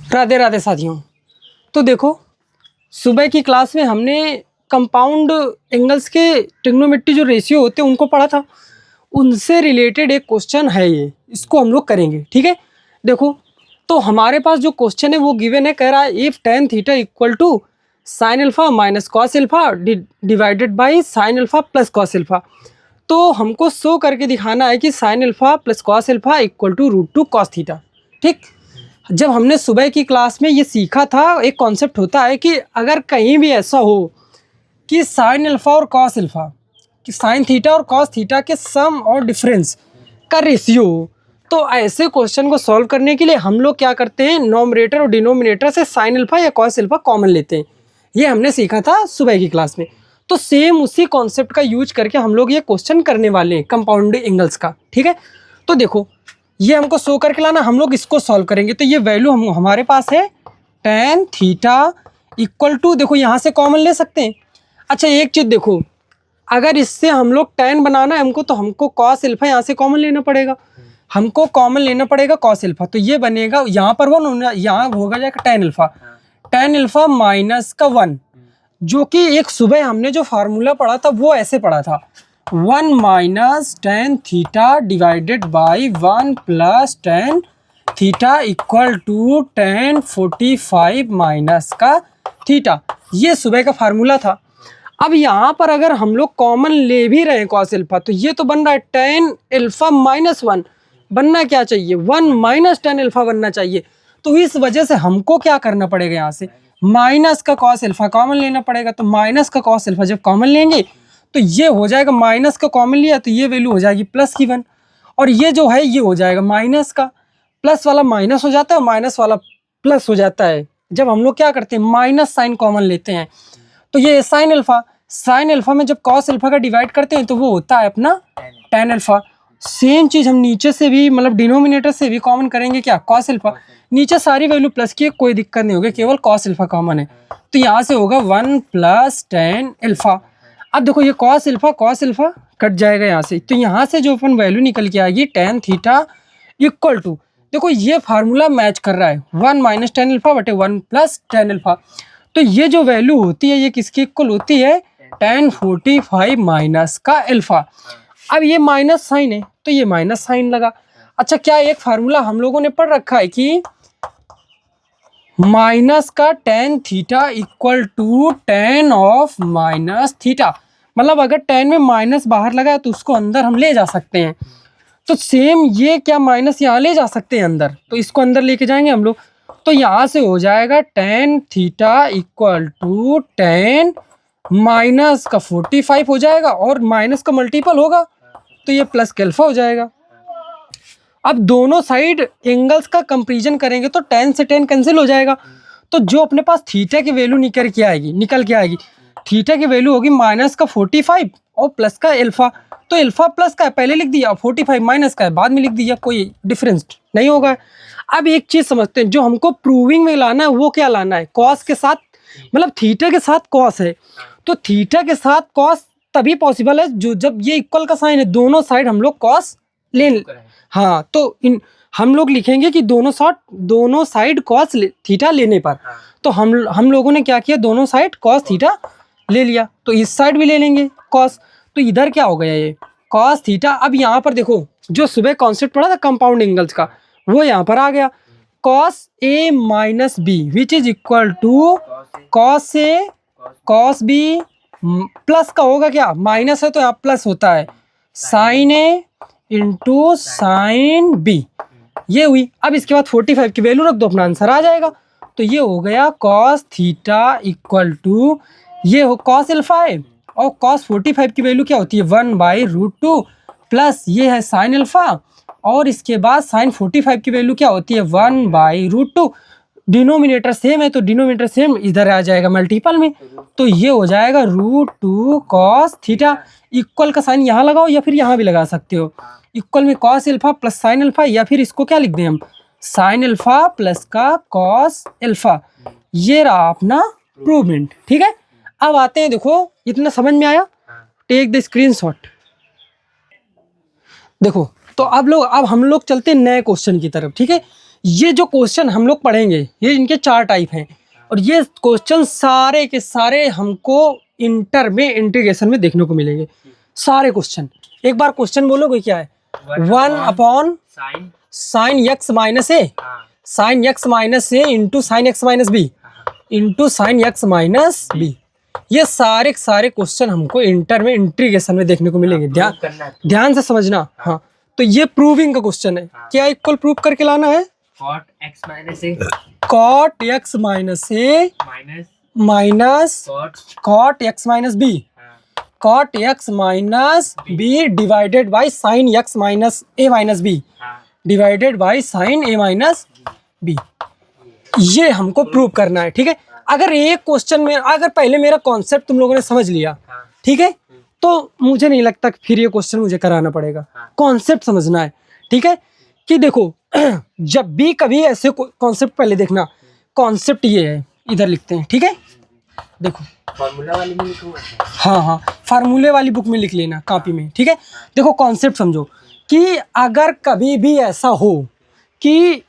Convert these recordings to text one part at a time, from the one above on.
राधे राधे साथियों। तो देखो, सुबह की क्लास में हमने कंपाउंड एंगल्स के ट्रिग्नोमेट्री जो रेशियो होते हैं उनको पढ़ा था। उनसे रिलेटेड एक क्वेश्चन है ये, इसको हम लोग करेंगे। ठीक है, देखो तो हमारे पास जो क्वेश्चन है वो गिवन है, कह रहा है if tan theta equal to sine alpha minus cos alpha divided by sine alpha plus cos alpha. तो हमको शो करके दिखाना है कि sine alpha plus cos alpha equal to √2 cos theta. ठीक, जब हमने सुबह की क्लास में ये सीखा था, एक कॉन्सेप्ट होता है कि अगर कहीं भी ऐसा हो कि साइन अल्फा और कॉस अल्फा, कि साइन थीटा और कॉस थीटा के सम और डिफरेंस का रेशियो हो, तो ऐसे क्वेश्चन को सॉल्व करने के लिए हम लोग क्या करते हैं, नोमरेटर और डिनोमिनेटर से साइन अल्फा या कॉस अल्फा कॉमन लेते हैं। ये हमने सीखा था सुबह की क्लास में। तो सेम उसी कॉन्सेप्ट का यूज करके हम लोग ये क्वेश्चन करने वाले हैं कंपाउंड एंगल्स का। ठीक है, तो देखो ये हमको शो करके लाना, हम लोग इसको सॉल्व करेंगे। तो ये वैल्यू हमारे पास है tan थीटा इक्वल टू, देखो यहाँ से कॉमन ले सकते हैं। अच्छा एक चीज़ देखो, अगर इससे हम लोग tan बनाना है हमको, तो हमको कॉस अल्फा यहाँ से कॉमन लेना पड़ेगा, हमको कॉमन लेना पड़ेगा कॉस अल्फा। तो ये बनेगा यहाँ पर 1, यहाँ होगा जाएगा tan अल्फा माइनस का 1, जो कि एक सुबह हमने जो फार्मूला पढ़ा था वो ऐसे पढ़ा था, 1 minus tan theta divided by 1 plus tan theta equal to tan 45 minus का थीटा। ये सुबह का फार्मूला था। अब यहाँ पर अगर हम लोग कॉमन ले भी रहे हैं कॉस अल्फा, तो ये तो बन रहा है tan अल्फा माइनस 1, बनना क्या चाहिए, 1 माइनस tan अल्फा बनना चाहिए। तो इस वजह से हमको क्या करना पड़ेगा, यहाँ से माइनस का कॉस अल्फा कॉमन लेना पड़ेगा। तो माइनस का कॉस अल्फा जब कॉमन लेंगे तो ये हो जाएगा, माइनस का कॉमन लिया तो ये वैल्यू हो जाएगी प्लस की 1, और ये जो है ये हो जाएगा माइनस का, प्लस वाला माइनस हो जाता है और माइनस वाला प्लस हो जाता है जब हम लोग क्या करते हैं, माइनस साइन कॉमन लेते हैं। तो ये साइन अल्फा में जब कॉस अल्फा का डिवाइड करते हैं तो वो होता है अपना tan अल्फा। सेम चीज़ हम नीचे से भी, मतलब डिनोमिनेटर से भी कॉमन करेंगे, क्या, कॉस अल्फा। नीचे सारी वैल्यू प्लस की है, कोई दिक्कत नहीं होगी, केवल कॉस अल्फा कॉमन है। तो यहाँ से होगा 1 प्लस tan अल्फा। अब देखो ये कॉस अल्फा कट जाएगा यहाँ से, तो यहाँ से जो अपन वैल्यू निकल के आएगी tan थीटा इक्वल टू, देखो ये फार्मूला मैच कर रहा है, 1 माइनस tan अल्फा बटे 1 प्लस tan अल्फा। तो ये जो वैल्यू होती है ये किसकी इक्वल होती है, tan 45 माइनस का अल्फा। अब ये माइनस साइन है तो ये माइनस साइन लगा। अच्छा, क्या एक फार्मूला हम लोगों ने पढ़ रखा है कि माइनस का tan theta equal to tan of minus theta, मतलब अगर tan में माइनस बाहर लगा है तो उसको अंदर हम ले जा सकते हैं। तो सेम ये क्या, माइनस यहाँ ले जा सकते हैं अंदर, तो इसको अंदर लेके जाएंगे हम लोग। तो यहाँ से हो जाएगा tan theta equal to tan minus का 45 हो जाएगा, और माइनस का मल्टीपल होगा तो ये प्लस का अल्फा हो जाएगा। अब दोनों साइड एंगल्स का कंपैरिजन करेंगे तो tan से tan कैंसिल हो जाएगा। तो जो अपने पास थीटा की वैल्यू निकल के आएगी, थीटा की वैल्यू होगी माइनस का 45 और प्लस का अल्फा। तो अल्फा प्लस का है पहले लिख दिया, 45 माइनस का है बाद में लिख दिया, कोई डिफरेंस नहीं होगा। अब एक चीज़ समझते हैं, जो हमको प्रूविंग में लाना है वो क्या लाना है, कॉस के साथ, मतलब थीटा के साथ कॉस है, तो थीटा के साथ कॉस तभी पॉसिबल है जो जब ये इक्वल का साइन है, दोनों साइड हम लोग कॉस ले, हाँ, तो हम लोग लिखेंगे कि दोनों साइड कॉस थीटा लेने पर। तो हम लोगों ने क्या किया, दोनों साइड कॉस थीटा ले लिया, तो इस साइड भी ले लेंगे कॉस। तो इधर क्या हो गया, ये कॉस थीटा। अब यहाँ पर देखो जो सुबह कॉन्सेप्ट पढ़ा था कंपाउंड एंगल्स का, वो यहाँ पर आ गया, cos A minus B which is equal to cos A cos B, plus का होगा क्या, माइनस है तो यहाँ प्लस होता है, sine a into sine B, ये हुई। अब इसके बाद 45 की वैल्यू रख दो, अपना आंसर आ जाएगा। तो ये हो गया कॉस थीटा इक्वल टू, ये हो कॉस अल्फा है, और कॉस 45 की वैल्यू क्या होती है, 1/√2 प्लस ये है साइन अल्फा, और इसके बाद साइन 45 की वैल्यू क्या होती है, 1/√2। डिनोमिनेटर सेम है तो डिनोमिनेटर सेम इधर आ जाएगा मल्टीपल में, तो ये हो जाएगा √2 कॉस थीटा। इक्वल का साइन यहाँ लगाओ या फिर यहाँ भी लगा सकते हो, इक्वल में cos alpha plus sine alpha, या फिर इसको क्या लिख दें हम, साइन अल्फा प्लस का कॉस अल्फा। ये रहा अपना प्रूवमेंट। ठीक है, अब आते हैं, देखो इतना समझ में आया, टेक द स्क्रीनशॉट। देखो तो अब हम लोग चलते हैं नए क्वेश्चन की तरफ। ठीक है, ये जो क्वेश्चन हम लोग पढ़ेंगे ये इनके 4 टाइप हैं, और ये क्वेश्चन सारे के सारे हमको इंटर में इंटीग्रेशन में देखने को मिलेंगे। सारे क्वेश्चन एक बार क्वेश्चन बोलोगे क्या है? 1 sine x minus A, sine x minus a into sine x minus b into sine x minus B. ये सारे सारे क्वेश्चन हमको इंटर में इंटीग्रेशन में देखने को मिलेंगे। ध्यान से समझना। हाँ, तो ये प्रूविंग का क्वेश्चन है। क्या इक्वल प्रूव करके लाना है? Cot X minus A minus cot X minus B, cot X minus B divided by sine x minus A minus B divided by sine A minus B. ये हमको prove करना है। ठीक है, अगर एक क्वेश्चन में अगर पहले मेरा कॉन्सेप्ट तुम लोगों ने समझ लिया, ठीक है, तो मुझे नहीं लगता फिर ये क्वेश्चन मुझे कराना पड़ेगा। कॉन्सेप्ट समझना है। ठीक है, कि देखो जब भी कभी ऐसे कॉन्सेप्ट पहले देखना, कॉन्सेप्ट ये है, इधर लिखते हैं। ठीक है, देखो फार्मूला वाली में लिखूंगा। हाँ, फार्मूले वाली बुक में लिख लेना कॉपी में। ठीक है, देखो कॉन्सेप्ट समझो कि अगर कभी भी ऐसा हो कि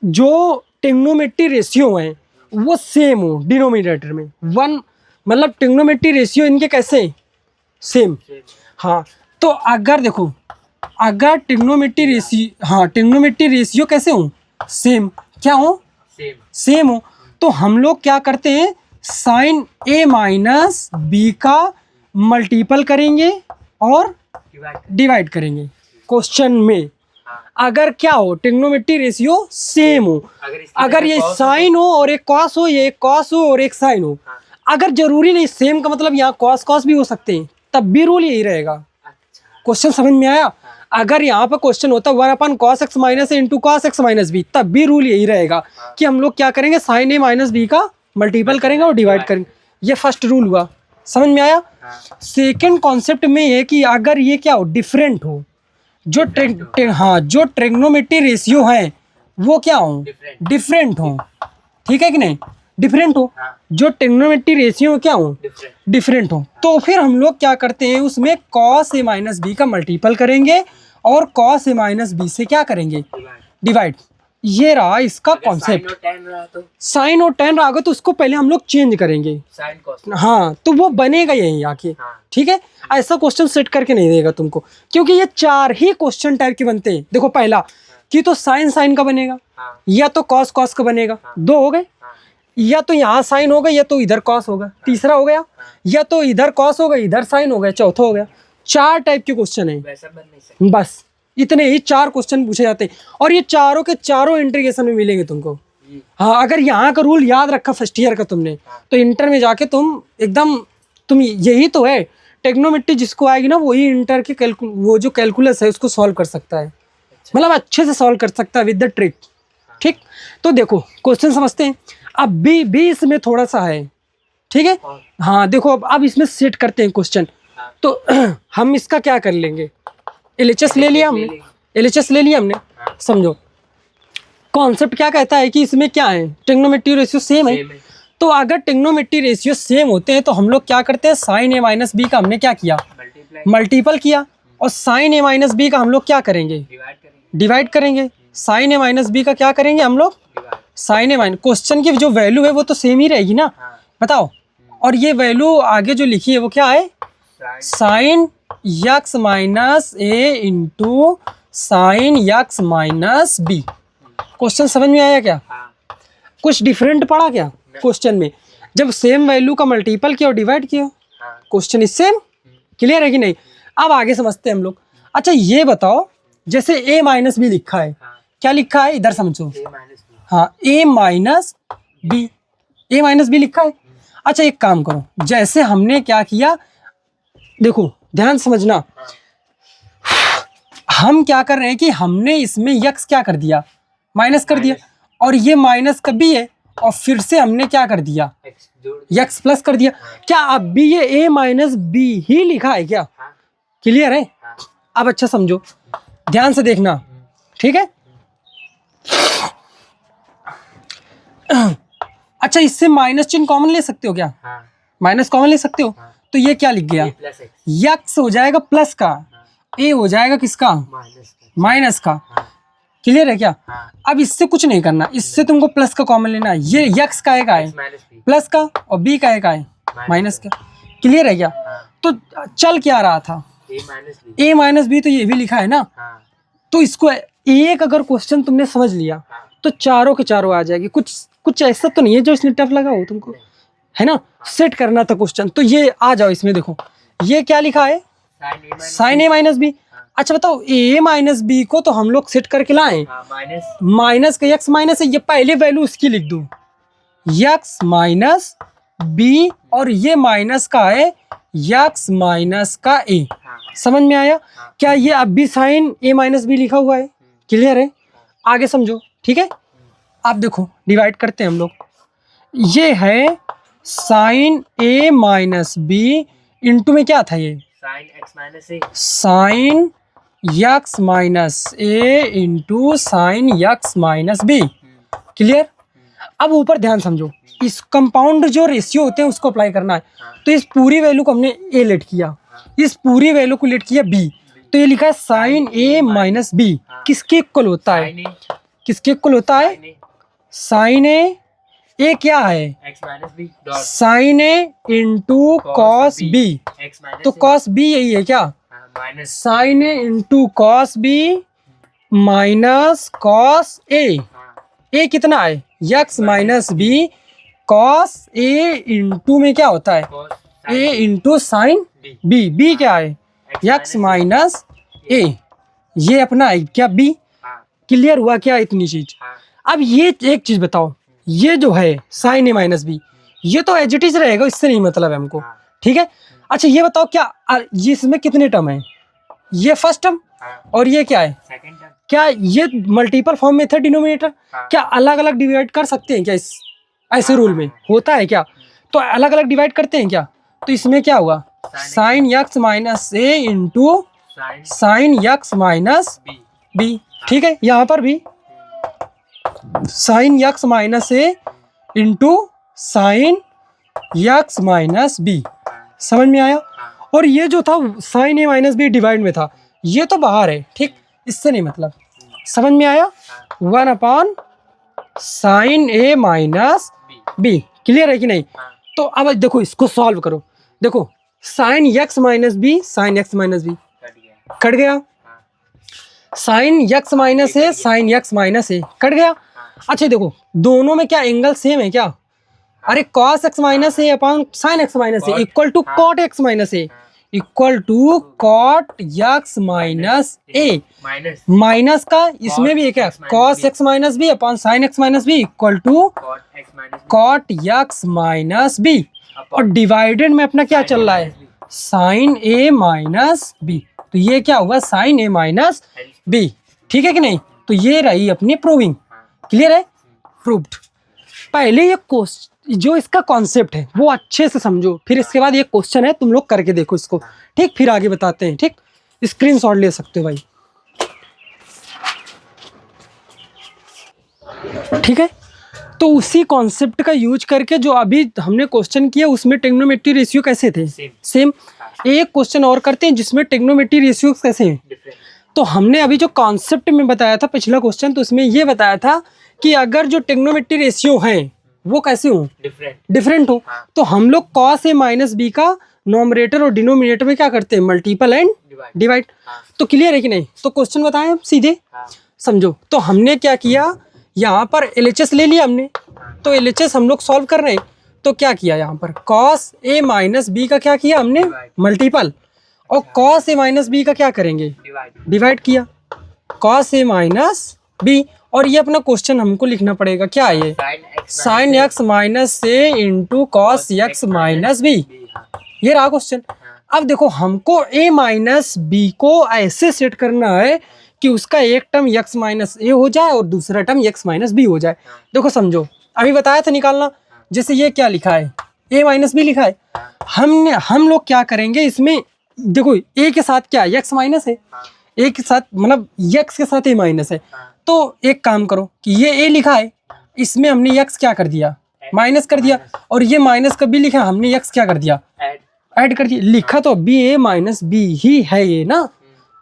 जो ट्रिग्नोमेट्री रेशियो है वो सेम हो डिनोमिनेटर में, वन मतलब ट्रिग्नोमेट्री रेशियो इनके कैसे सेम। हाँ, तो अगर देखो अगर ट्रिग्नोमेट्री रेशियो, हाँ ट्रिग्नोमेट्री रेशियो कैसे हो सेम, क्या हो सेम हो, तो हम लोग क्या करते हैं साइन ए माइनस बी का मल्टीपल करेंगे और डिवाइड करेंगे क्वेश्चन में। अगर क्या हो ट्रिग्नोमेट्री रेशियो सेम हो, अगर ये साइन हो और एक कॉस हो, ये एक कॉस हो और एक साइन हो, अगर जरूरी नहीं सेम का मतलब यहाँ कॉस कॉस भी हो सकते हैं, तब भी रूल यही रहेगा। क्वेश्चन समझ में आया? अगर यहाँ पर क्वेश्चन होता 1/cos x minus into cos x minus B, तब भी रूल यही रहेगा कि हम लोग क्या करेंगे साइन ए माइनस बी का मल्टीपल करेंगे और डिवाइड करेंगे। ये फर्स्ट रूल हुआ, समझ में आया? सेकंड कॉन्सेप्ट में ये कि अगर ये क्या हो डिफरेंट हो, जो जो ट्रिग्नोमेट्री रेशियो है वो क्या हो डिफरेंट हो। ठीक है कि नहीं? डिफरेंट हो, जो ट्रिग्नोमेट्री रेशियो क्या हो डिफरेंट हो, तो फिर हम लोग क्या करते हैं उसमें cos a माइनस बी का मल्टीपल करेंगे और cos a माइनस बी से क्या करेंगे डिवाइड। ये रहा इसका कॉन्सेप्ट। साइन और टेन रहा तो उसको पहले हम लोग चेंज करेंगे। हाँ, तो वो बनेगा यही आके। ठीक है, ऐसा क्वेश्चन सेट करके नहीं देगा तुमको, क्योंकि ये 4 ही क्वेश्चन टाइप के बनते हैं। देखो पहला कि तो साइन साइन का बनेगा, या तो कॉस कॉस का बनेगा, 2 हो गए, या तो यहाँ साइन होगा या तो इधर कॉस होगा, तीसरा हो गया, या तो इधर कॉस होगा इधर साइन हो गया, चौथा हो गया। 4 टाइप के क्वेश्चन है, बस इतने ही 4 क्वेश्चन पूछे जाते हैं, और ये चारों के चारों इंटीग्रेशन में मिलेंगे तुमको। हाँ, अगर यहाँ का रूल याद रखा फर्स्ट ईयर का तुमने, तो इंटर में जाके तुम एकदम तुम यही तो है ट्रिग्नोमेट्री जिसको आएगी ना वही इंटर के वो जो कैलकुलस है उसको सॉल्व कर सकता है, मतलब अच्छे से सॉल्व कर सकता है विद द ट्रिक। ठीक, तो देखो क्वेश्चन समझते हैं। अब भी इसमें थोड़ा सा है। ठीक है, हाँ देखो अब इसमें सेट करते हैं क्वेश्चन। तो हम इसका क्या कर लेंगे, LHS ले लिया हमने, LHS ले लिया हमने। समझो कॉन्सेप्ट क्या कहता है कि इसमें क्या है ट्रिग्नोमेट्री रेशियो सेम है। तो अगर ट्रिग्नोमेट्री रेशियो सेम होते हैं तो हम लोग क्या करते हैं साइन ए माइनस बी का हमने क्या किया मल्टीपल किया, और साइन ए माइनस बी का हम लोग क्या करेंगे डिवाइड करेंगे। साइन ए माइनस बी का क्या करेंगे हम लोग साइन ए माइनस, क्वेश्चन की जो वैल्यू है वो तो सेम ही रहेगी ना, बताओ। और ये वैल्यू आगे जो लिखी है वो क्या है sine x minus a into sine x minus b. Question समझ में आया क्या? कुछ डिफरेंट पड़ा क्या क्वेश्चन में? जब सेम वैल्यू का मल्टीपल किया और डिवाइड किया, क्वेश्चन इज सेम। क्लियर है कि नहीं? अब आगे समझते हैं हम लोग। अच्छा ये बताओ, जैसे a माइनस बी लिखा है, क्या लिखा है इधर समझो। हाँ, a माइनस बी लिखा है। अच्छा एक काम करो, जैसे हमने क्या किया देखो ध्यान समझना, हम क्या कर रहे हैं कि हमने इसमें x क्या कर दिया माइनस कर दिया, और ये माइनस का b है, और फिर से हमने क्या कर दिया x प्लस कर दिया। क्या अब भी ये a माइनस बी ही लिखा है क्या? क्लियर है? अब अच्छा समझो, ध्यान से देखना, ठीक है। अच्छा इससे माइनस चिन्ह कॉमन ले सकते हो क्या? माइनस कॉमन ले सकते हो। तो ये क्या लिख गया x हो जाएगा प्लस का, a हो जाएगा किसका माइनस का। क्लियर है क्या? हाँ अब इससे कुछ नहीं करना, इससे तुमको प्लस का कॉमन लेना है। ये x का है x माइनस बी प्लस का और b का है माइनस का। क्लियर है क्या? हाँ तो चल क्या रहा था? a minus B a minus B, तो ये भी लिखा है ना। हाँ तो इसको एक अगर क्वेश्चन तुमने समझ लिया हाँ तो चारों के चारों आ जाएगी। कुछ कुछ ऐसा तो नहीं है जो इसने टफ लगा हो तुमको, है ना? सेट करना था क्वेश्चन, तो ये आ जाओ इसमें। देखो ये क्या लिखा है, साइन ए माइनस बी। अच्छा बताओ, ए माइनस बी को तो हम लोग सेट करके लाए, माइनस माइनस का एक्स माइनस है, ये पहले वैल्यू उसकी लिख दो, एक्स माइनस बी, और ये माइनस का है एक्स माइनस का ए। समझ में आया क्या? ये अब भी साइन ए माइनस बी लिखा हुआ है। क्लियर है? आगे समझो, ठीक है? आप देखो डिवाइड करते हैं हम लोग। ये है साइन ए माइनस बी इंटू में क्या था, ये sine x minus A sine x minus a into sine x minus B. Clear? अब ऊपर ध्यान समझो, इस कंपाउंड जो रेशियो होते हैं उसको अप्लाई करना है। तो इस पूरी वैल्यू को हमने ए लेट किया, इस पूरी वैल्यू को लेट किया बी, तो ये लिखा है साइन ए माइनस बी। किसके इक्वल होता है? किसके इक्वल होता है? साइन ए क्या है? X minus B sine a into cos b. X minus तो कॉस बी यही है क्या? Minus sine a into cos B minus cos a. A कितना है? X minus b cos a into में क्या होता है? A into sine b. B क्या है? X minus a. ये अपना है क्या बी? क्लियर हुआ क्या इतनी चीज? अब ये एक चीज बताओ, ये जो है साइन ए माइनस बी, ये तो एज इट इज रहेगा, इससे नहीं मतलब है हमको। ठीक है? अच्छा ये बताओ, क्या ये इसमें कितने टर्म है? ये फर्स्ट टर्म और ये क्या है? Second term. क्या ये मल्टीपल फॉर्म में था डिनोमिनेटर? क्या अलग अलग डिवाइड कर सकते हैं क्या? इस ऐसे रूल में होता है क्या? तो अलग अलग डिवाइड करते हैं क्या? तो इसमें क्या हुआ? Sine x minus a into sine x minus B. ठीक है? यहाँ पर भी sine x minus a into sine x minus b. समझ में आया? और ये जो था साइन ए माइनस बी डिवाइड में था, ये तो बाहर है, ठीक, इससे नहीं मतलब। समझ में आया? 1 साइन ए माइनस बी। क्लियर है कि नहीं? तो अब देखो इसको सॉल्व करो। देखो sine x minus B, sine x minus B cut गया, sine x minus A, sine x minus A cut गया। अच्छा देखो दोनों में क्या एंगल सेम है क्या? अरे cos x minus A upon sine x minus A equal to cot X minus A equal to cot X minus A. Minus का इसमें भी एक है, cos x minus B upon sine x minus B equal to cot X minus B. और divided में अपना क्या चल रहा है? साइन ए माइनस बी। तो ये क्या हुआ? साइन ए माइनस बी। ठीक है कि नहीं? तो ये रही अपनी प्रूविंग। क्लियर है? प्रूव्ड। पहले ये जो इसका कॉन्सेप्ट है वो अच्छे से समझो, फिर इसके बाद ये क्वेश्चन है, तुम लोग करके देखो इसको, ठीक? फिर आगे बताते हैं, ठीक? स्क्रीनशॉट ले सकते हो भाई, ठीक है? तो उसी कॉन्सेप्ट का यूज करके जो अभी हमने क्वेश्चन किया उसमें ट्रिग्नोमेट्री रेशियो कैसे थे? सेम। एक क्वेश्चन और करते हैं जिसमें ट्रिग्नोमेट्री रेशियो कैसे हैं। तो हमने अभी जो कॉन्सेप्ट में बताया था पिछला क्वेश्चन, तो उसमें ये बताया था कि अगर जो ट्रिग्नोमेट्री रेशियो है वो कैसे हो? डिफरेंट हो। तो हम लोग कॉस ए माइनस बी का नोमरेटर और डिनोमिनेटर में क्या करते हैं? Multiple and divide. तो क्लियर है कि नहीं? तो क्वेश्चन बताएं आप सीधे समझो। तो हमने क्या किया, यहाँ पर LHS ले लिया हमने, तो LHS हम लोग सॉल्व कर रहे हैं। तो क्या किया यहाँ पर? कॉस ए माइनस बी का क्या किया हमने? मल्टीपल। और कॉस ए माइनस बी का क्या करेंगे? डिवाइड किया, कॉस ए माइनस बी। और ये अपना क्वेश्चन हमको लिखना पड़ेगा, क्या है ये? Sine x minus a into cos x minus B. ये रहा क्वेश्चन। अब देखो हमको ए माइनस बी को ऐसे सेट करना है कि उसका एक टर्म एक्स माइनस ए हो जाए और दूसरा टर्म एक्स माइनस बी हो जाए। देखो समझो, अभी बताया था निकालना। जैसे ये क्या लिखा है? ए माइनस बी लिखा है। हम लोग क्या करेंगे इसमें? देखो ए के साथ क्या है? एक्स माइनस है, ए के साथ मतलब एक्स के साथ ए माइनस है। तो एक काम करो कि ये ए लिखा है, इसमें हमने एक्स क्या कर दिया? माइनस कर दिया। और ये माइनस का बी लिखा, हमने एक्स क्या कर दिया? ऐड कर दिया। लिखा तो बी ए माइनस बी ही है ये ना।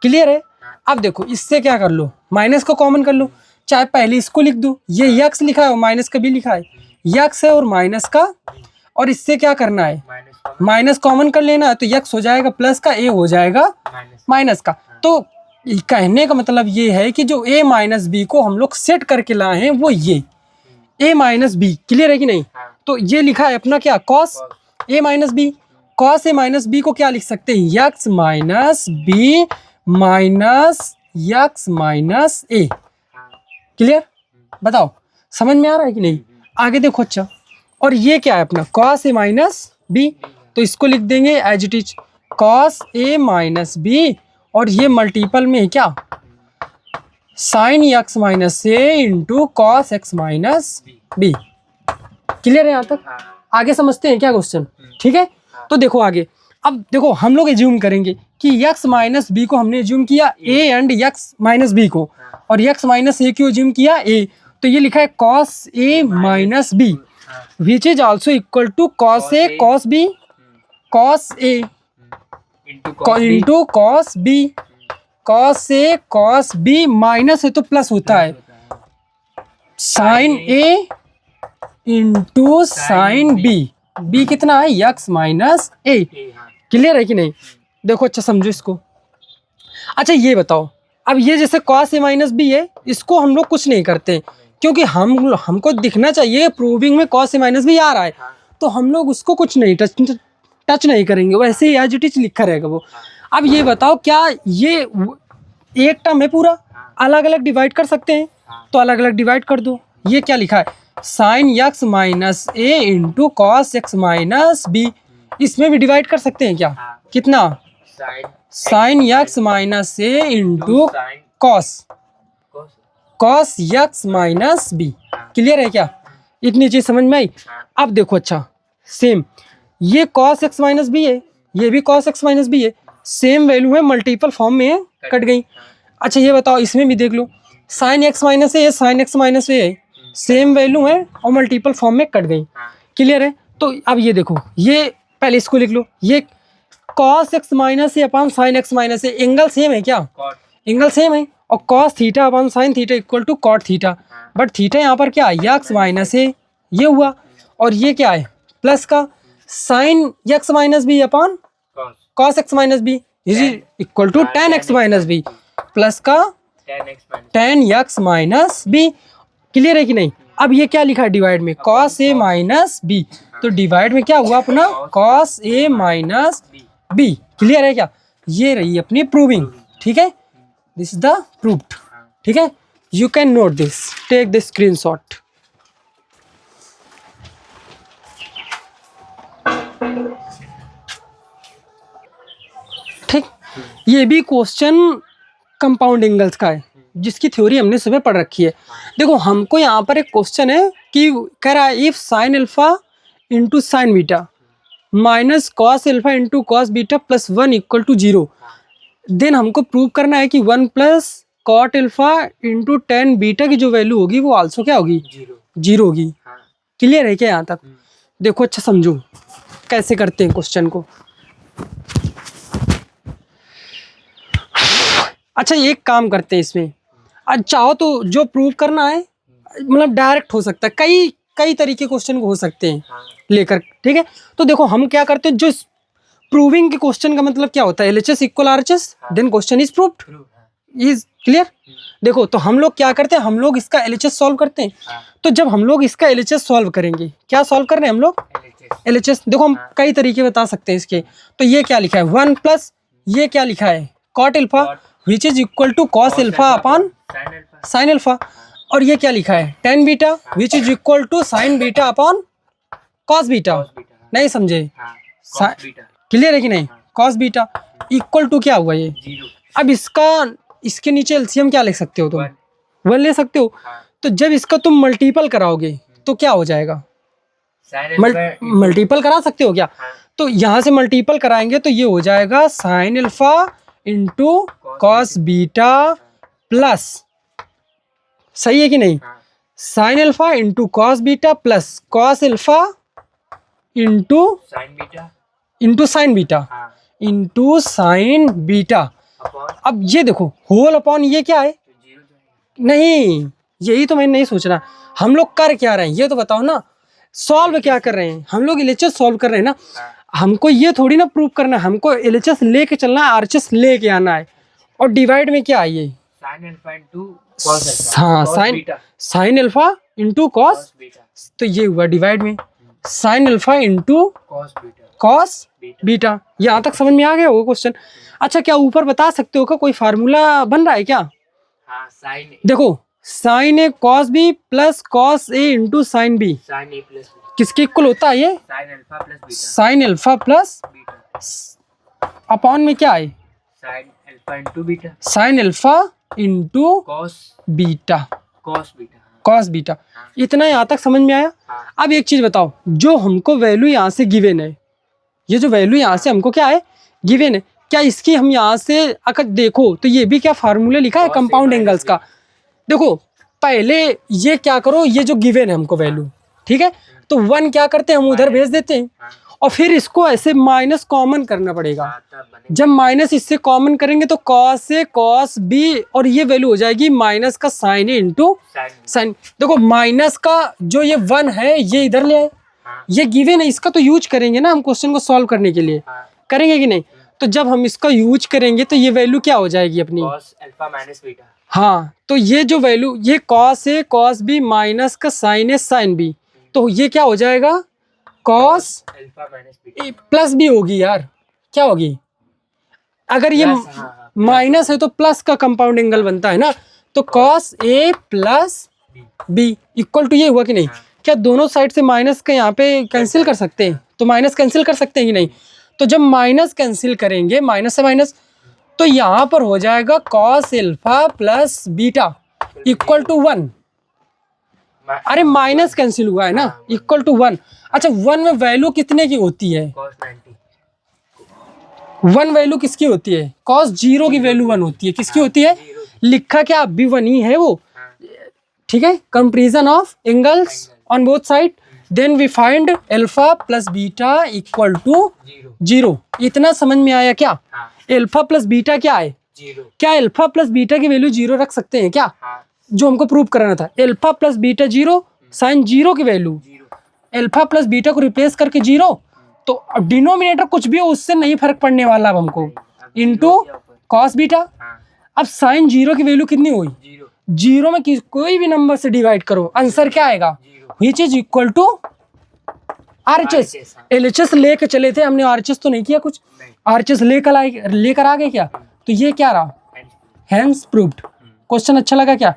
क्लियर है? अब देखो इससे क्या कर लो, माइनस को कॉमन कर लो, चाहे पहले इसको लिख दो, ये यक्स लिखा है और माइनस का भी लिखा है, यक्स है और माइनस का, और इससे क्या करना है, माइनस कॉमन कर लेना है, तो यक्स हो जाएगा प्लस का, ए हो जाएगा माइनस का। तो कहने का मतलब ये है कि जो a माइनस बी को हम लोग सेट करके लाए हैं वो ये a माइनस बी, क्लियर है कि नहीं। तो ये लिखा है अपना क्या, cos a minus b, cos a minus B को क्या लिख सकते हैं, x minus b minus x minus a, clear. बताओ समझ में आ रहा है कि नहीं। आगे देखो अच्छा, और ये क्या है अपना कॉस ए माइनस बी, तो इसको लिख देंगे as it is cos A minus B, और ये मल्टीपल में है क्या, sine x minus a into cos x minus B, clear है यहाँ तक। आगे समझते हैं क्या क्वेश्चन, ठीक है। तो देखो आगे, अब देखो हम लोग एज्यूम करेंगे कि x माइनस बी को हमने एज्यूम किया a and x minus B को, और x माइनस ए को एज्यूम किया a, तो ये लिखा है cos a minus B which is also equal to cos a cos b cos a into cos b, cos a cos b minus है तो प्लस होता है sine a into sine b कितना है x माइनस a, क्लियर है कि नहीं। देखो अच्छा समझो इसको। अच्छा ये बताओ, अब ये जैसे cos a माइनस बी है, इसको हम लोग कुछ नहीं करते क्योंकि हमको दिखना चाहिए प्रूविंग में cos a माइनस बी आ रहा है, तो हम लोग उसको कुछ नहीं टच नहीं करेंगे, वैसे ही एज इट इज लिखा रहेगा वो। अब ये बताओ क्या ये एक टर्म है पूरा, अलग अलग डिवाइड कर सकते हैं, तो अलग अलग डिवाइड कर दो। ये क्या लिखा है, sine x minus a into cos x minus b, इसमें भी डिवाइड कर सकते हैं क्या, कितना, sine x minus a into cos x minus B, clear है क्या, इतनी चीज समझ में आई। अब देखो अच्छा सेम, ये कॉस एक्स माइनस बी है, ये भी कॉस एक्स माइनस बी है, सेम वैल्यू है, मल्टीपल फॉर्म में है, कट गई। अच्छा ये बताओ इसमें भी देख लो, साइन एक्स माइनस ए साइन एक्स माइनस ए है, सेम वैल्यू है और मल्टीपल फॉर्म में कट गई, क्लियर है। तो अब ये देखो, ये पहले इसको लिख लो, ये cos x minus A upon sine x minus A, angle same है क्या, एंगल सेम है, और cos theta upon sine theta equal to cot theta, but theta यहाँ पर क्या है x माइनस ए, ये हुआ, और ये क्या है प्लस का sine x minus B upon cos x minus B is equal to tan x minus B plus का tan x minus B, clear है कि नहीं। अब ये क्या लिखा है डिवाइड में, cos a माइनस बी, तो डिवाइड में क्या हुआ अपना cos a minus B, clear है क्या। ये रही अपनी प्रूविंग, ठीक है, दिस इज द प्रूव्ड, ठीक है। You can note this, take the screenshot. ठीक, ये भी क्वेश्चन कंपाउंड एंगल्स का है जिसकी थ्योरी हमने सुबह पढ़ रखी है। देखो हमको यहाँ पर एक क्वेश्चन है कि कह रहा है if sine alpha into sine beta minus cos alpha into cos beta plus 1 equal to 0, then हमको प्रूव करना है कि 1 plus cot alpha into tan beta की जो वैल्यू होगी वो आल्सो क्या होगी, 0 होगी, क्लियर है क्या यहाँ तक। देखो अच्छा समझो कैसे करते हैं क्वेश्चन को। अच्छा एक काम करते हैं इसमें, आज चाहो तो जो प्रूव करना है मतलब डायरेक्ट हो सकता है, कई तरीके क्वेश्चन को हो सकते हैं लेकर, ठीक है। तो देखो हम क्या करते हैं, जो प्रूविंग के क्वेश्चन का मतलब क्या होता है, LHS equal RHS, then question is proved, is clear. देखो तो हम लोग क्या करते हैं, हम लोग इसका एलएचएस सॉल्व करते हैं। तो जब हम लोग इसका एलएचएस सॉल्व करेंगे, क्या सॉल्व कर रहे हैं हम लोग, एलएचएस। देखो हम कई तरीके बता सकते हैं इसके। तो ये क्या लिखा है 1 प्लस ये क्या लिखा है cot alpha which is equal to cos alpha upon sine alpha, और ये क्या लिखा है tan beta which is equal to sine beta upon cos beta, नहीं समझे, क्लियर है कि नहीं, कॉस बीटा इक्वल टू क्या हुआ ये। अब इसके नीचे एलसीएम क्या लिख सकते हो तुम, 1 ले सकते हो। तो जब इसका तुम मल्टीपल कराओगे तो क्या हो जाएगा, मल्टीपल करा सकते हो क्या, तो यहाँ से मल्टीपल कराएंगे तो ये हो जाएगा sign alpha into cos beta plus, सही है कि नहीं, sign alpha into cos beta plus cos alpha into sine beta into sine beta. अब ये देखो होल अपॉन ये क्या है नहीं, यही तो मैं नहीं सोच रहा। हम लोग कर क्या रहे हैं ये तो बताओ ना। सॉल्व क्या कर रहे हैं हम लोग? एलएचएस सॉल्व कर रहे हैं ना। हमको ये थोड़ी ना प्रूव करना है, हमको एलएचएस लेके चलना है, आरएचएस लेके आना है। और डिवाइड में क्या है ये? Sine alpha into cos alpha. हाँ, sine alpha into cos, cos beta. तो ये हुआ डिवाइड में sine alpha into cos beta. Cos beta. यहाँ तक समझ में आ गया होगा क्वेश्चन। अच्छा, क्या ऊपर बता सकते हो क्या कोई फार्मूला बन रहा है क्या? हाँ, साइन देखो, sign A cos B plus cos a into sine B sine A plus B. किसके इक्वल होता है ये? Sine alpha plus beta. Sine alpha plus beta. Upon में क्या है? Sign alpha into beta. Sine alpha into cos beta, cos beta. Cos beta. इतना यहाँ तक समझ में आया? हाँ। अब एक चीज बताओ, जो हमको वैल्यू यहाँ से गिवन है, ये जो वैल्यू यहाँ से हमको क्या है गिवन है, क्या इसकी हम यहाँ से अगर देखो तो ये भी क्या फार्मूला लिखा है कंपाउंड एंगल्स का? देखो पहले ये क्या करो, ये जो गिवन है हमको वैल्यू, ठीक है, तो 1 क्या करते हैं हम उधर भेज देते हैं, और फिर इसको ऐसे माइनस कॉमन करना पड़ेगा। जब माइनस इससे कॉमन करेंगे तो कॉस ए कॉस बी, और ये वैल्यू हो जाएगी माइनस का साइन ए इंटू साइन। देखो माइनस का जो ये 1 है ये इधर ले आए, ये गिवन है, इसका तो यूज करेंगे ना हम क्वेश्चन को सॉल्व करने के लिए, करेंगे कि नहीं? तो जब हम इसका यूज करेंगे तो ये वैल्यू क्या हो जाएगी अपनी? Cos alpha minus beta. हाँ, तो ये जो वैल्यू, ये cos A cos B minus का साइन ए साइन बी, तो ये क्या हो जाएगा? Cos alpha minus beta plus B होगी यार, क्या होगी? अगर ये माइनस है तो प्लस का कंपाउंड एंगल बनता है ना, तो cos A plus B equal to ये हुआ कि नहीं? क्या दोनों साइड से माइनस का यहाँ पे कैंसिल कर सकते हैं? तो माइनस कैंसिल कर सकते हैं कि नहीं? तो जब माइनस कैंसिल करेंगे, माइनस से माइनस, तो यहाँ पर हो जाएगा cos alpha plus beta equal to 1। अरे माइनस कैंसिल हुआ है ना, इक्वल टू 1। अच्छा, 1 में वैल्यू कितने की होती है? कॉस 90। 1 वैल्यू किसकी होती है? कॉस 0 की वैल्यू 1 होती है। किसकी होती है? लिखा क्या अब भी 1 ही है वो, ठीक है। Comparison of angles on both side, then we find alpha plus beta equal to 0। इतना समझ में आया क्या? अल्फा प्लस बीटा क्या है? 0। क्या अल्फा प्लस बीटा की वैल्यू 0 रख सकते हैं क्या? जो हमको प्रूव कराना था, अल्फा प्लस बीटा 0, साइन 0 की वैल्यू, अल्फा प्लस बीटा को रिप्लेस करके 0, तो अब डिनोमिनेटर कुछ भी हो उससे नहीं फर्क पड़ने वाला अब हमको, इनटू कॉस बीटा। अब साइन 0 की वैल्यू कितनी हुई? 0 में कोई भी नंबर से डिवाइड करो, आंसर क्या आएगा? Which is equal to RHS. LHS लेके चले थे हमने, आरएचएस तो नहीं किया कुछ, आरएचएस लेकर आ गए क्या? तो ये क्या रहा? Hence proved. क्वेश्चन अच्छा लगा क्या?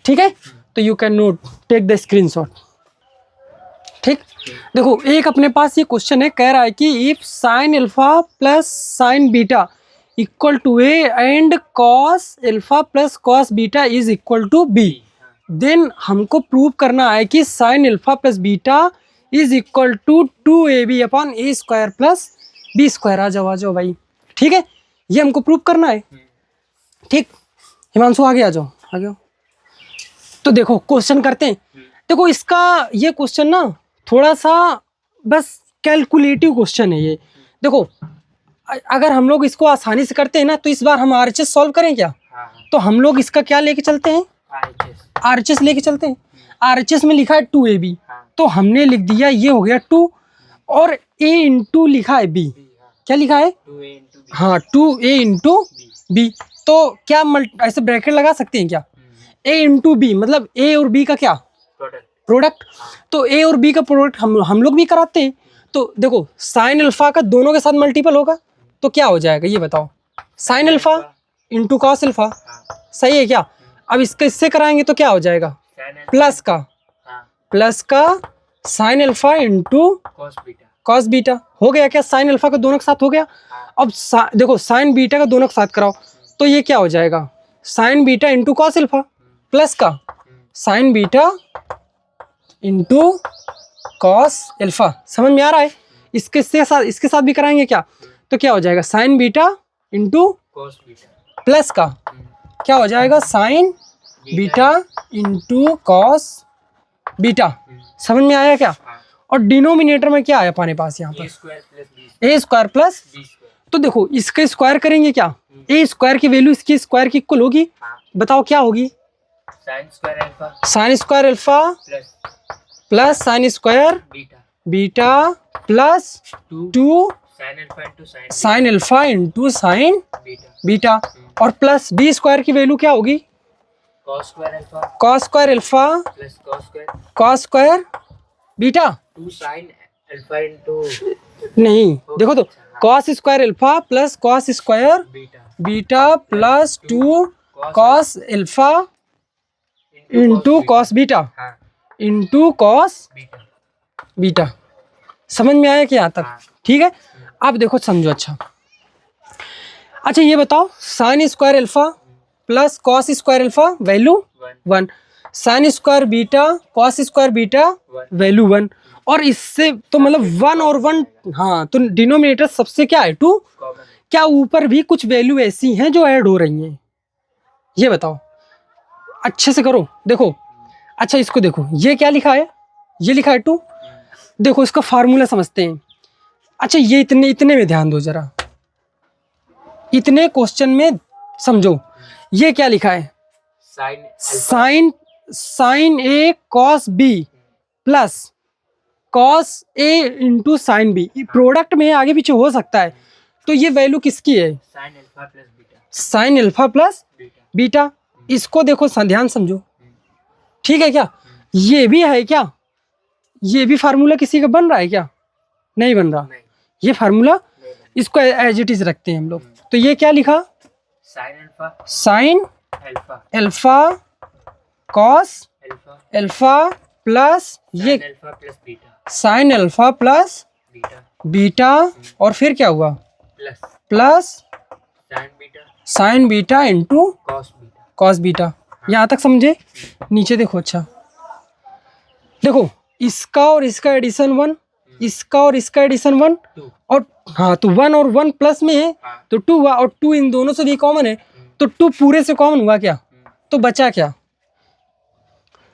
ठीक है, तो you can note, take the screenshot. ठीक, देखो एक अपने पास ये क्वेश्चन है, कह रहा है कि if sine alpha plus sine beta equal to a and cos alpha plus cos beta is equal to b, then हमको प्रूव करना है कि sine alpha plus beta is equal to 2ab upon a square plus B square. आ जाओ भाई, ठीक है, ये हमको प्रूव करना है। ठीक, हिमांशु आगे आ जाओ, आगे आओ। तो देखो क्वेश्चन करते हैं। देखो इसका ये क्वेश्चन ना थोड़ा सा बस कैलकुलेटिव क्वेश्चन है ये। देखो अगर हम लोग इसको आसानी से करते हैं ना, तो इस बार हम आरएचएस सॉल्व करें क्या? तो हम लोग इसका क्या लेके चलते हैं? आरएचएस लेके चलते हैं। आरएचएस में लिखा है 2ab, तो हमने लिख दिया ये हो गया 2, और a इंटू लिखा है b। क्या लिखा है? 2a into b। तो क्या ऐसे ब्रैकेट लगा सकते हैं क्या? a इंटू बी मतलब a और b का क्या? प्रोडक्ट। तो a और b का प्रोडक्ट हम लोग भी कराते हैं। तो देखो साइन अल्फा का दोनों के साथ मल्टीपल होगा, तो क्या हो जाएगा ये बताओ? Sign alpha into cos alpha, सही है क्या? अब इसका इससे कराएंगे तो क्या हो जाएगा? प्लस का sign alpha into cos beta. हो गया क्या? साइन अल्फा का दोनों के साथ हो गया। अब देखो साइन बीटा का दोनों के साथ कराओ, तो ये क्या हो जाएगा? Sine beta into cos alpha, plus का sine beta into cos alpha. समझ में आ रहा है? इसके साथ भी कराएंगे क्या? तो क्या हो जाएगा? साइन बीटा इंटू प्लस का क्या हो जाएगा? Sine beta into cos beta. समझ में आया क्या? और डिनोमिनेटर में क्या आया अपने पास यहाँ पर? A square plus. तो देखो इसका स्क्वायर करेंगे क्या? ए स्क्वायर की वैल्यू इसकी स्क्वायर की इक्वल होगी, बताओ क्या होगी? Sine square alpha sine square alpha plus plus sine square beta beta plus two 2 sine alpha into sine sine alpha into sine beta beta और प्लस बी स्क्वायर की value क्या होगी? Cos square alpha cos square alpha plus cos square beta. Two sine alpha into नहीं देखो तो cos square alpha plus cos square beta beta plus 2 cos alpha into cos beta हाँ into cos beta beta. समझ में आया क्या यहाँ तक? हाँ। ठीक है, अब देखो समझो। अच्छा ये बताओ, sign square alpha plus cos square alpha value 1, sign square beta cos square beta value 1, और इससे तो मतलब 1 और 1, हाँ तो डिनोमिनेटर सबसे क्या है 2। कॉमन क्या ऊपर भी कुछ वैल्यू ऐसी हैं जो ऐड हो रही हैं? ये बताओ, अच्छे से करो। देखो अच्छा इसको देखो, ये क्या लिखा है? ये लिखा है 2। देखो इसका फार्मूला समझते हैं। अच्छा ये इतने में ध्यान दो जरा, इतने क्वेश्चन में समझो। ये क्या लिखा है? Sign sign A cos B plus cos a into sine B. Product में आगे पीछे हो सकता है, तो ये वैल्यू किसकी है? Sign alpha plus beta sine alpha plus beta beta. इसको देखो ध्यान समझो, ठीक है क्या? ये भी है क्या? ये भी फार्मूला किसी का बन रहा है क्या? नहीं बन रहा। नहीं ये फार्मूला नहीं इसको एज इट इज रखते हैं हम लोग। तो ये क्या लिखा? Sine alpha sine alpha alpha cos alpha alpha plus ये sine alpha plus beta sine alpha plus beta beta, और फिर क्या हुआ? Plus plus sine beta sine beta into cos beta. Cos beta. यहाँ तक समझे? नीचे देखो। अच्छा देखो, इसका और इसका एडिशन 1, इसका और इसका एडिशन 1, टू और हाँ तो 1 और 1 प्लस में है हाँ तो 2 हुआ, और 2 इन दोनों से भी कॉमन है तो 2 पूरे से कॉमन हुआ क्या? तो बचा क्या?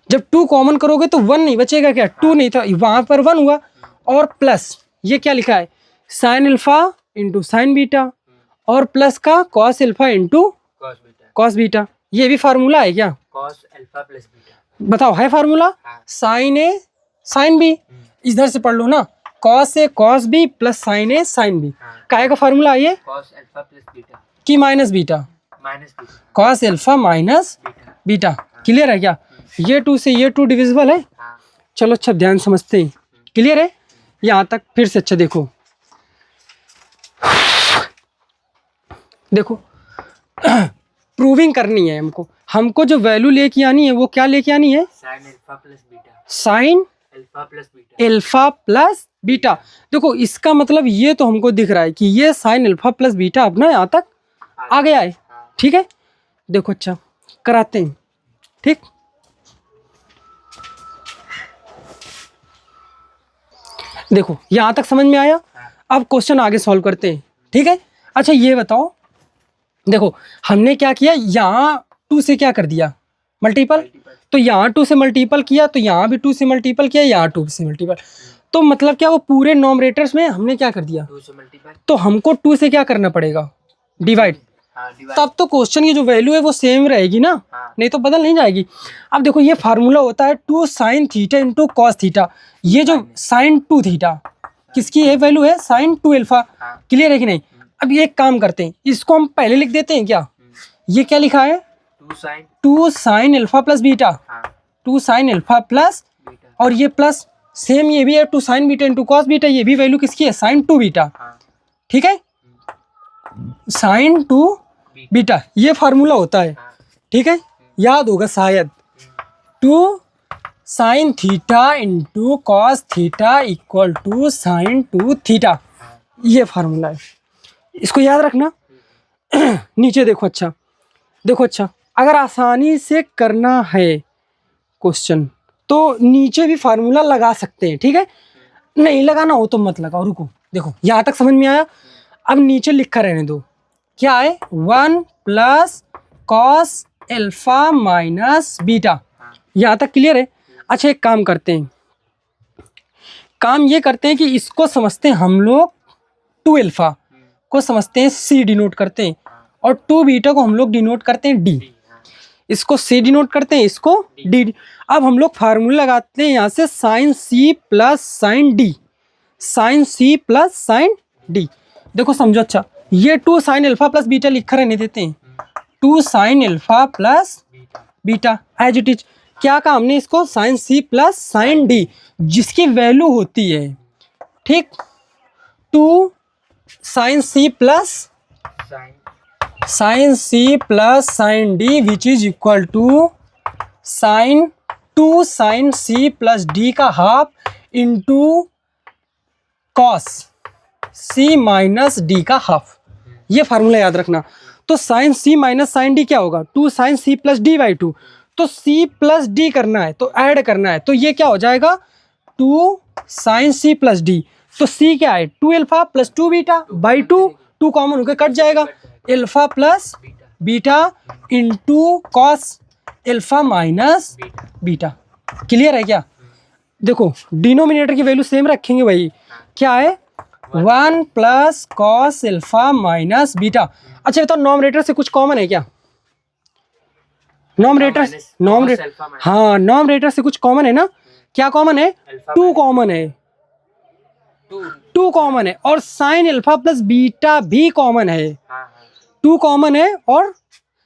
जब 2 कॉमन करोगे तो 1 नहीं बचेगा क्या? 2 नहीं था, वहां पर 1 हुआ, और प्लस ये क्या लिखा है? Sign alpha into sine beta, और प्लस का cos alpha into cos beta cos beta. ये भी फार्मूला है क्या? कॉस अल्फा प्लस बीटा बताओ है फार्मूला? हाँ साइन ए साइन बी, इधर से पढ़ लो ना, cos A cos B plus sign A sine B. हाँ काहे का फार्मूला है ये? कॉस अल्फा प्लस बीटा कि minus beta, minus beta cos alpha minus beta beta. Clear है क्या? ये 2 से ये 2 डिविजिबल है। हाँ चलो अच्छा ध्यान समझते हैं। क्लियर है यहाँ तक? फिर से अच्छा देखो, देखो प्रूविंग करनी है हमको जो वैल्यू लेके आनी है वो क्या लेके आनी है? Sign alpha plus beta sine alpha plus beta alpha plus beta. देखो इसका मतलब ये तो हमको दिख रहा है कि ये साइन अल्फा प्लस बीटा अपना यहाँ तक आ गया है। हाँ ठीक है, देखो अच्छा कराते हैं। ठीक, देखो यहाँ तक समझ में आया। अब क्वेश्चन आगे सॉल्व करते हैं। ठीक है, अच्छा ये बताओ, देखो हमने क्या किया, यहाँ 2 से क्या कर दिया? मल्टीपल। तो यहाँ 2 से मल्टीपल किया, तो यहाँ भी 2 से मल्टीपल किया, यहाँ 2 से मल्टीपल। तो मतलब क्या, वो पूरे नॉमरेटर्स में हमने क्या कर दिया? 2 से मल्टीपल तो हमको 2 से क्या करना पड़ेगा? डिवाइड। हाँ डिवाइड तब तो क्वेश्चन की जो वैल्यू है वो सेम रहेगी ना, हाँ नहीं तो बदल नहीं जाएगी। अब देखो ये फार्मूला होता है 2 sine theta into cos theta. ये जो साइन 2 थीटा किसकी है वैल्यू है? Sine 2 alpha. हाँ क्लियर है कि नहीं? अब ये एक काम करते हैं, इसको हम पहले लिख देते हैं क्या? ये क्या लिखा है? 2 साइन अल्फा प्लस बीटा, हाँ 2 साइन अल्फा प्लस, बीटा और ये प्लस सेम ये भी है 2 sine beta into cos beta. ये भी वैल्यू किसकी है? Sine 2 beta. हाँ ठीक है, साइन 2 बीटा ये फार्मूला होता है। हाँ ठीक है, याद होगा शायद। 2 sine theta into cos theta equal to sine 2 theta. ये फार्मूला है, इसको याद रखना। नीचे देखो। अच्छा देखो, अच्छा अगर आसानी से करना है क्वेश्चन तो नीचे भी फार्मूला लगा सकते हैं। ठीक है, नहीं लगाना हो तो मत लगाओ। रुको, देखो यहाँ तक समझ में आया। अब नीचे लिखा रहने दो, क्या है? 1 plus cos alpha minus beta. यहाँ तक क्लियर है? अच्छा एक काम करते हैं, काम ये करते हैं कि इसको समझते हैं हम लोग 2 अल्फा को समझते हैं C डिनोट करते हैं, और 2 बीटा को हम लोग डिनोट करते हैं D। इसको सी डिनोट करते हैं, इसको डी। अब हम लोग फार्मूला लगाते हैं यहाँ से sine C plus sine D, sine C plus sine D. देखो समझो, अच्छा ये 2 साइन अल्फा प्लस बीटा लिखकर रहने देते हैं, 2 sine alpha plus beta as it is. क्या कहा हमने इसको, sine C plus sine D, जिसकी वैल्यू होती है, ठीक, 2 sine C plus sine C plus sine D which is equal to sine 2 sine C plus D का half into cos C minus D का हाफ। ये फार्मूला याद रखना। तो sine C minus sine D क्या होगा, 2 sine C plus D by 2। तो सी plus D करना है तो ऐड करना है, तो ये क्या हो जाएगा 2 साइन सी प्लस डी। तो सी क्या है 2 alpha plus 2 beta by 2, 2 common होकर कट जाएगा, alpha plus beta into cos alpha minus beta. Clear है क्या? देखो डिनोमिनेटर की वैल्यू सेम रखेंगे भाई, क्या है 1 plus cos alpha minus beta. अच्छा बताओ नॉमिनेटर से कुछ कॉमन है क्या? नॉमिनेटर हाँ, नॉमिनेटर से कुछ कॉमन है ना? क्या कॉमन है? 2 कॉमन है, 2 कॉमन है, और साइन अल्फा प्लस बीटा भी कॉमन है, 2 कॉमन है और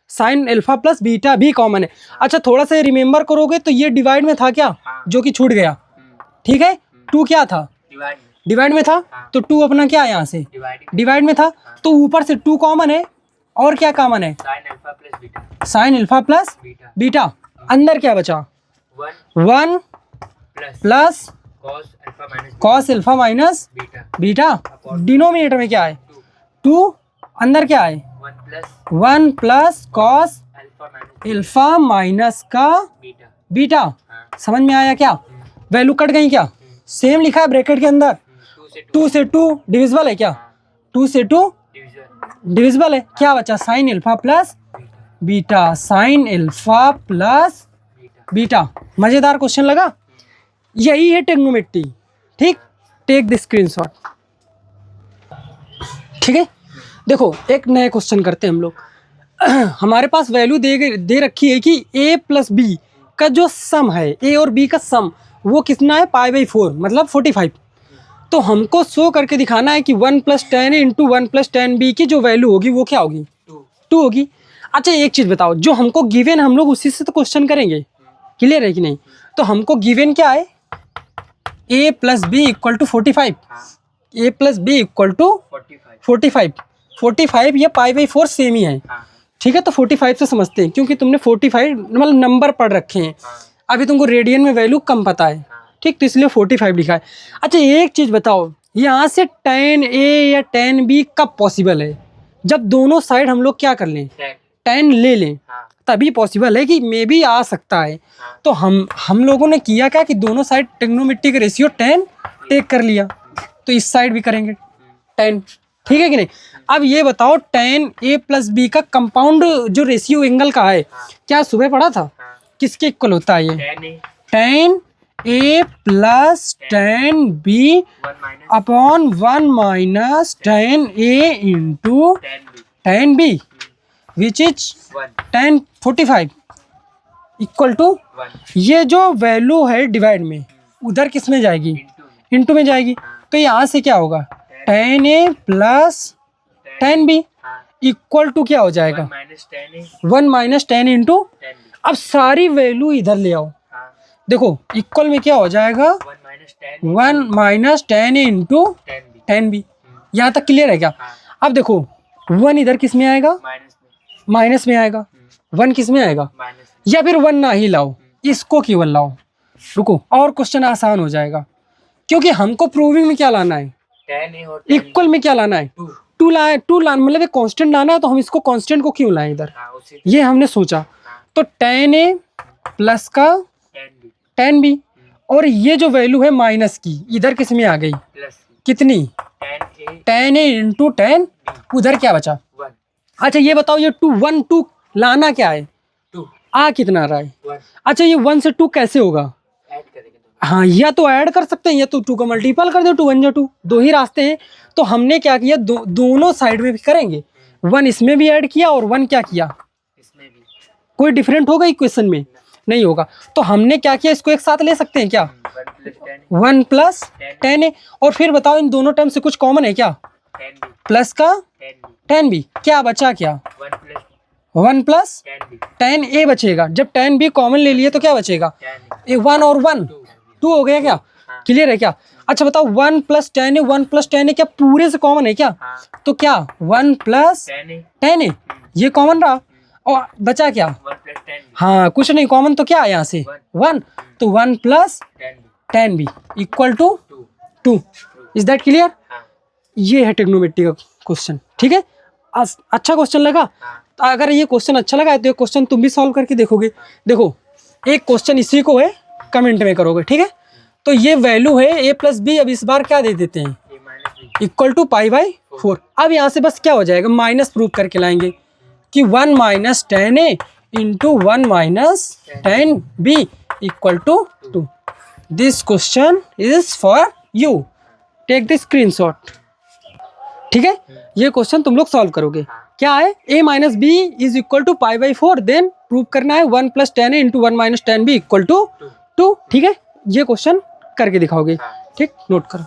साइन अल्फा प्लस बीटा भी कॉमन है। अच्छा थोड़ा सा रिमेम्बर करोगे तो ये डिवाइड में था क्या, जो कि छूट गया, ठीक है। 2 क्या था, डिवाइड में था, तो 2 अपना क्या है यहाँ से डिवाइड में था, तो ऊपर से 2 कॉमन है और क्या कॉमन है साइन अल्फा प्लस बीटा। अंदर क्या बचा 1 plus cos alpha minus beta. Denominator में क्या है 2, अंदर क्या है 1 प्लस कॉस अल्फा माइनस का बीटा। समझ में आया क्या? वैल्यू कट गई क्या? सेम लिखा है ब्रैकेट के अंदर, 2 से 2 डिविजिबल है क्या, 2 से 2 डिविजिबल है। क्या बचा sign alpha plus beta, sine alpha plus beta. मजेदार क्वेश्चन लगा? यही है ट्रिग्नोमेट्री, ठीक। टेक द स्क्रीनशॉट, ठीक है। देखो एक नया क्वेश्चन करते हैं हम लोग। हमारे पास वैल्यू दे रखी है कि a प्लस बी का जो सम है, a और b का सम, वो कितना है π/4 मतलब 45। तो हमको शो करके दिखाना है कि 1 + 10 इंटू 1 + 10b की जो वैल्यू होगी वो क्या होगी 2 होगी। अच्छा एक चीज़ बताओ, जो हमको गिवन हम लोग उसी से तो क्वेश्चन करेंगे, क्लियर है कि नहीं? तो हमको गिवन क्या है a + b = 45, a + b = 45 ये π/4 सेम ही है, ठीक है। तो 45 से समझते हैं, क्योंकि तुमने 45 मतलब नंबर पढ़ रखे हैं, अभी तुमको रेडियन में वैल्यू कम पता है, ठीक, तो इसलिए 45 लिखा है। अच्छा एक चीज़ बताओ, यहाँ से tan a या tan b कब पॉसिबल है? जब दोनों साइड हम लोग क्या कर लें, tan ले लें, तभी पॉसिबल है कि मे भी आ सकता है। तो हम लोगों ने किया क्या कि दोनों साइड ट्रिग्नोमेट्री का रेशियो tan टेक कर लिया, तो इस साइड भी करेंगे tan, ठीक है कि नहीं? अब ये बताओ tan a + b का कंपाउंड जो रेशियो एंगल का है, क्या सुबह पढ़ा था, किसके इक्वल होता है ये? tan a + tan b upon 1 minus tan a into tan b which is tan 45 equal to, ये जो वैल्यू है डिवाइड में उधर किस में जाएगी, इंटू में जाएगी। तो यहाँ से क्या होगा tan a + tan b equal to क्या हो जाएगा 1 माइनस tan इंटू। अब सारी वैल्यू इधर ले आओ, देखो इक्वल में क्या हो जाएगा 1 minus tan into tan b। यहाँ तक क्लियर है क्या? अब देखो 1 इधर किस में आएगा, माइनस में आएगा, 1 किस में आएगा, या फिर 1 ना ही लाओ, इसको केवल लाओ। रुको और क्वेश्चन आसान हो जाएगा, क्योंकि हमको प्रूविंग में क्या लाना है, इक्वल में क्या लाना है, 2 लाना, मतलब एक कांस्टेंट लाना है। तो हम इसको कांस्टेंट को क्यों लाएं इधर, ये हमने सोचा। तो tan a प्लस का tan b, और ये जो वैल्यू है माइनस की इधर किस में आ गई, कितनी tan a इंटू tan, उधर क्या बचा 1। अच्छा ये बताओ ये 1 2 लाना क्या है, आ कितना आ रहा है। अच्छा ये 1 से 2 कैसे होगा, हाँ या तो ऐड कर सकते हैं या तो 2 का मल्टीपल कर दो, 2 1 2, 2 ही रास्ते हैं। तो हमने क्या किया, दोनों साइड में भी करेंगे, 1 इसमें भी ऐड किया और 1 क्या किया कोई डिफरेंट होगा इक्वेशन में? नहीं होगा। तो हमने क्या किया, इसको एक साथ ले सकते हैं क्या? 1 प्लस 10 1 प्लस 10 और फिर बताओ इन दोनों टर्म से कुछ कॉमन है क्या? 10 b प्लस का 10 b 10b, क्या बचा क्या? 1 प्लस 1 प्लस 10 b 10a बचेगा। जब 10b कॉमन ले लिए तो क्या बचेगा? 10 ये 1 और 1 2 हो गया क्या? हाँ। क्लियर है क्या? अच्छा बताओ 1 प्लस 10 1 प्लस 10 क्या पूरे से कॉमन है क्या? हाँ तो क्या 1 प्लस 10 ये कॉमन रहा और बचा क्या? 1 प्लस 10 b हाँ कुछ नहीं, कॉमन तो क्या है यहाँ से 1, तो 1 plus 10 b 10b equal to 2 2। Is that clear? हाँ ये है ट्रिग्नोमेट्री का क्वेश्चन। ठीक है, अच्छा क्वेश्चन लगा? हाँ तो अगर ये क्वेश्चन अच्छा लगा तो ये क्वेश्चन तुम भी सॉल्व करके देखोगे। देखो एक क्वेश्चन इसी को है, कमेंट में करोगे। ठीक है, तो ये वैल्यू है a प्लस बी। अब इस बार क्या दे देते हैं? a minus b equal to π/4। अब यहाँ से बस क्या हो जाएगा, माइनस प्रूव करके लाएंगे कि 1 minus 10a into 1 minus 10b equal to 2। This question is for you, take the screenshot. ठीक है, ये क्वेश्चन तुम लोग सॉल्व करोगे। क्या है, a minus B is equal to π/4, then prove करना है 1 प्लस 10a into 1 minus 10b equal to 2। ठीक है, ये क्वेश्चन करके दिखाओगे। ठीक, नोट करो।